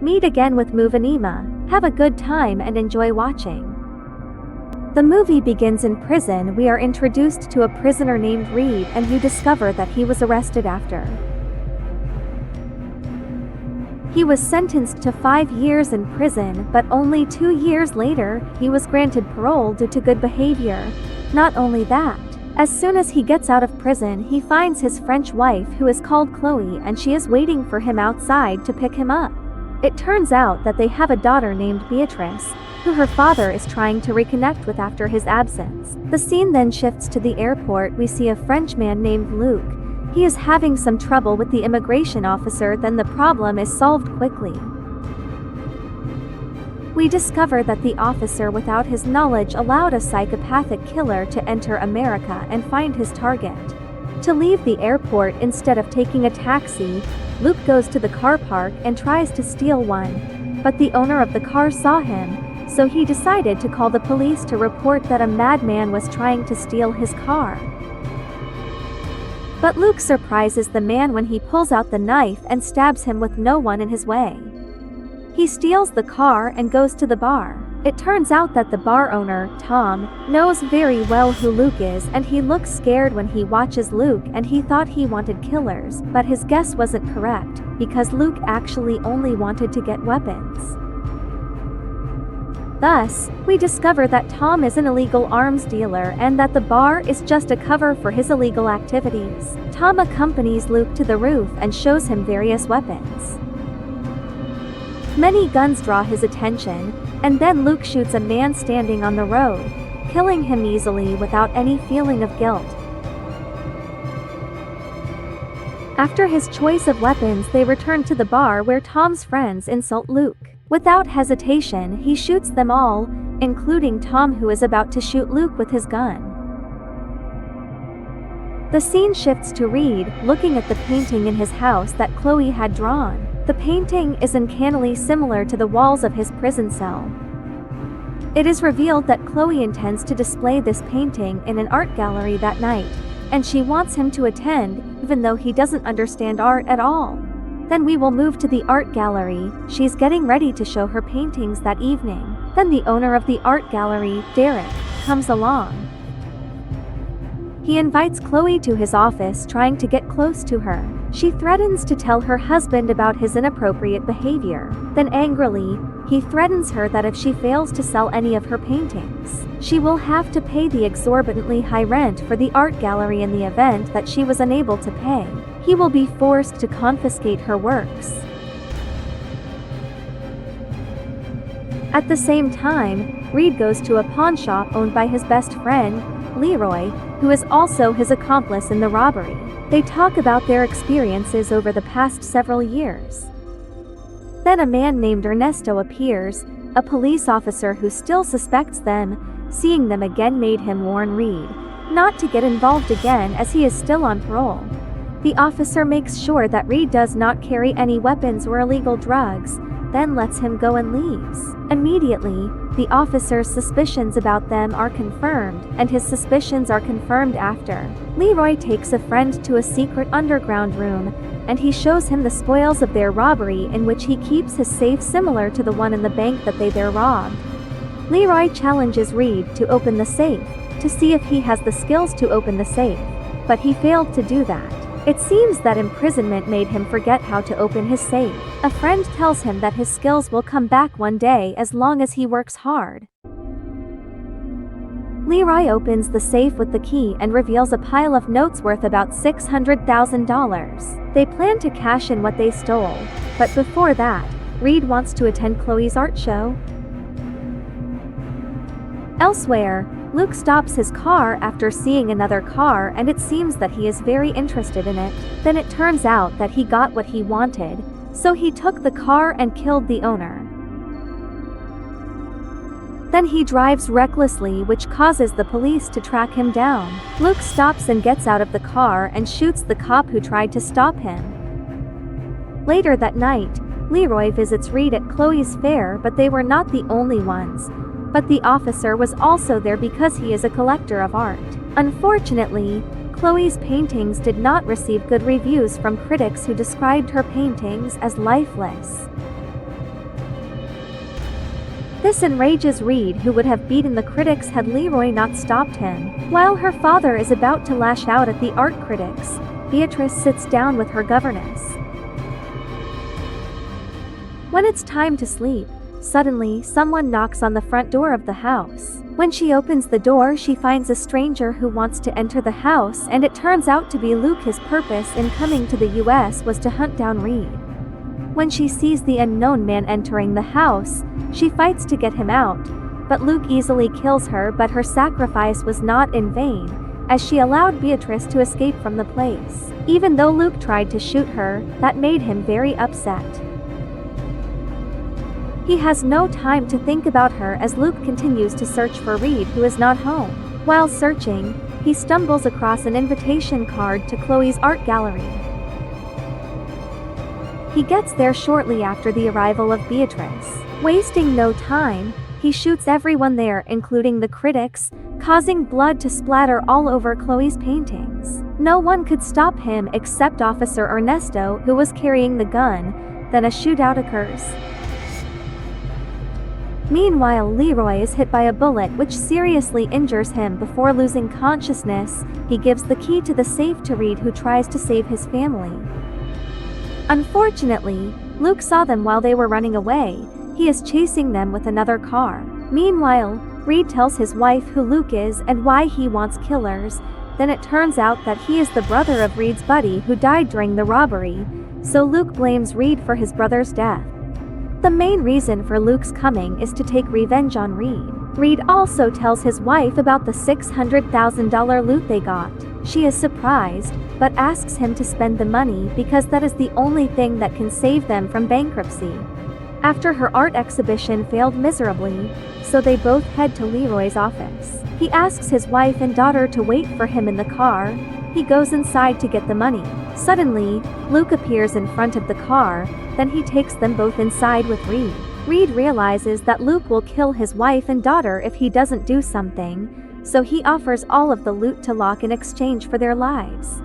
Meet again with MOVINEMA. Have a good time and enjoy watching. The movie begins in prison. We are introduced to a prisoner named Reed, and you discover that he was arrested after he was sentenced to 5 years in prison, but only 2 years later, he was granted parole due to good behavior. Not only that, as soon as he gets out of prison, he finds his French wife, who is called Chloe, and she is waiting for him outside to pick him up. It turns out that they have a daughter named Beatrice, who her father is trying to reconnect with after his absence. The scene then shifts to the airport. We see a Frenchman named Luke. He is having some trouble with the immigration officer, then the problem is solved quickly. We discover that the officer, without his knowledge, allowed a psychopathic killer to enter America and find his target. To leave the airport instead of taking a taxi, Luke goes to the car park and tries to steal one, but the owner of the car saw him, so he decided to call the police to report that a madman was trying to steal his car. But Luke surprises the man when he pulls out the knife and stabs him with no one in his way. He steals the car and goes to the bar. It turns out that the bar owner, Tom, knows very well who Luke is, and he looks scared when he watches Luke, and he thought he wanted killers, but his guess wasn't correct, because Luke actually only wanted to get weapons. Thus, we discover that Tom is an illegal arms dealer and that the bar is just a cover for his illegal activities. Tom accompanies Luke to the roof and shows him various weapons. Many guns draw his attention, and then Luke shoots a man standing on the road, killing him easily without any feeling of guilt. After his choice of weapons, they return to the bar where Tom's friends insult Luke. Without hesitation, he shoots them all, including Tom, who is about to shoot Luke with his gun. The scene shifts to Reed, looking at the painting in his house that Chloe had drawn. The painting is uncannily similar to the walls of his prison cell. It is revealed that Chloe intends to display this painting in an art gallery that night, and she wants him to attend, even though he doesn't understand art at all. Then we will move to the art gallery. She's getting ready to show her paintings that evening. Then the owner of the art gallery, Derek, comes along. He invites Chloe to his office, trying to get close to her. She threatens to tell her husband about his inappropriate behavior. Then angrily, he threatens her that if she fails to sell any of her paintings, she will have to pay the exorbitantly high rent for the art gallery in the event that she was unable to pay. He will be forced to confiscate her works. At the same time, Reed goes to a pawn shop owned by his best friend, Leroy, who is also his accomplice in the robbery. They talk about their experiences over the past several years. Then a man named Ernesto appears, a police officer who still suspects them. Seeing them again made him warn Reed not to get involved again, as he is still on parole. The officer makes sure that Reed does not carry any weapons or illegal drugs, then lets him go and leaves. Immediately, the officer's suspicions about them are confirmed, and his suspicions are confirmed after Leroy takes a friend to a secret underground room, and he shows him the spoils of their robbery, in which he keeps his safe similar to the one in the bank that they there robbed. Leroy challenges Reed to open the safe, to see if he has the skills to open the safe, but he failed to do that. It seems that imprisonment made him forget how to open his safe. A friend tells him that his skills will come back one day as long as he works hard. Leroy opens the safe with the key and reveals a pile of notes worth about $600,000. They plan to cash in what they stole, but before that, Reed wants to attend Chloe's art show. Elsewhere, Luke stops his car after seeing another car, and it seems that he is very interested in it. Then it turns out that he got what he wanted, so he took the car and killed the owner. Then he drives recklessly, which causes the police to track him down. Luke stops and gets out of the car and shoots the cop who tried to stop him. Later that night, Leroy visits Reed at Chloe's fair, but they were not the only ones. But the officer was also there because he is a collector of art. Unfortunately, Chloe's paintings did not receive good reviews from critics who described her paintings as lifeless. This enrages Reed, who would have beaten the critics had Leroy not stopped him. While her father is about to lash out at the art critics, Beatrice sits down with her governess. When it's time to sleep, suddenly someone knocks on the front door of the house. When she opens the door, she finds a stranger who wants to enter the house, and it turns out to be Luke. His purpose in coming to the US was to hunt down Reed. When she sees the unknown man entering the house, she fights to get him out, but Luke easily kills her. But her sacrifice was not in vain, as she allowed Beatrice to escape from the place. Even though Luke tried to shoot her, that made him very upset. He has no time to think about her as Luke continues to search for Reed, who is not home. While searching, he stumbles across an invitation card to Chloe's art gallery. He gets there shortly after the arrival of Beatrice. Wasting no time, he shoots everyone there, including the critics, causing blood to splatter all over Chloe's paintings. No one could stop him except Officer Ernesto, who was carrying the gun. Then a shootout occurs. Meanwhile, Leroy is hit by a bullet which seriously injures him. Before losing consciousness, he gives the key to the safe to Reed, who tries to save his family. Unfortunately, Luke saw them while they were running away. He is chasing them with another car. Meanwhile, Reed tells his wife who Luke is and why he wants killers. Then it turns out that he is the brother of Reed's buddy who died during the robbery, so Luke blames Reed for his brother's death. The main reason for Luke's coming is to take revenge on Reed. Reed also tells his wife about the $600,000 loot they got. She is surprised, but asks him to spend the money because that is the only thing that can save them from bankruptcy. After her art exhibition failed miserably, so they both head to Leroy's office. He asks his wife and daughter to wait for him in the car. He goes inside to get the money. Suddenly, Luke appears in front of the car, then he takes them both inside with Reed. Reed realizes that Luke will kill his wife and daughter if he doesn't do something, so he offers all of the loot to Locke in exchange for their lives.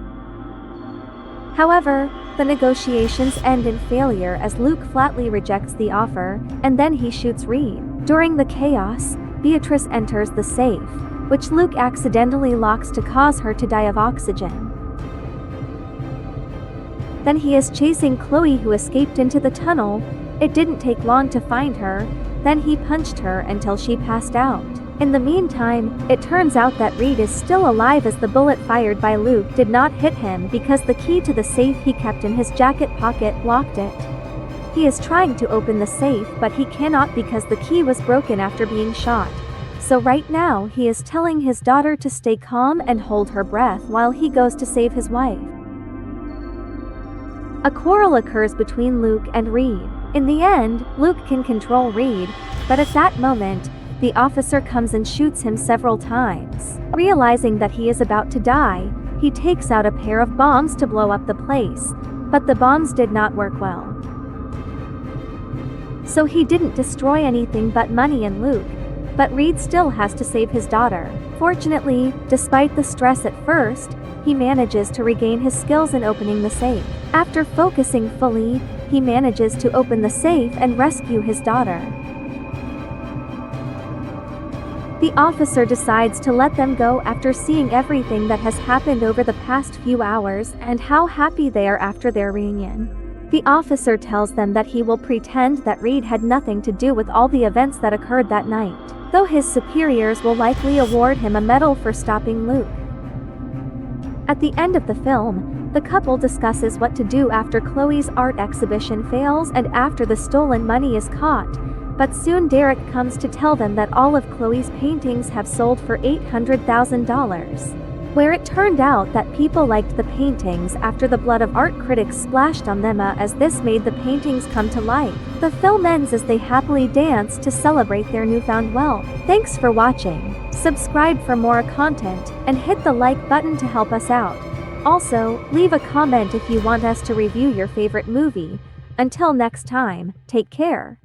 However, the negotiations end in failure as Luke flatly rejects the offer, and then he shoots Reed. During the chaos, Beatrice enters the safe, which Luke accidentally locks to cause her to die of oxygen. Then he is chasing Chloe, who escaped into the tunnel. It didn't take long to find her, then he punched her until she passed out. In the meantime, it turns out that Reed is still alive as the bullet fired by Luke did not hit him because the key to the safe he kept in his jacket pocket blocked it. He is trying to open the safe, but he cannot because the key was broken after being shot. So right now he is telling his daughter to stay calm and hold her breath while he goes to save his wife. A quarrel occurs between Luke and Reed. In the end, Luke can control Reed, but at that moment, the officer comes and shoots him several times. Realizing that he is about to die, he takes out a pair of bombs to blow up the place, but the bombs did not work well. So he didn't destroy anything but money and Luke, but Reed still has to save his daughter. Fortunately, despite the stress at first, he manages to regain his skills in opening the safe. After focusing fully, he manages to open the safe and rescue his daughter. The officer decides to let them go after seeing everything that has happened over the past few hours and how happy they are after their reunion. The officer tells them that he will pretend that Reed had nothing to do with all the events that occurred that night, though his superiors will likely award him a medal for stopping Luke. At the end of the film, the couple discusses what to do after Chloe's art exhibition fails and after the stolen money is caught, but soon Derek comes to tell them that all of Chloe's paintings have sold for $800,000. Where it turned out that people liked the paintings after the blood of art critics splashed on them, as this made the paintings come to life. The film ends as they happily dance to celebrate their newfound wealth. Thanks for watching. Subscribe for more content, and hit the like button to help us out. Also, leave a comment if you want us to review your favorite movie. Until next time, take care.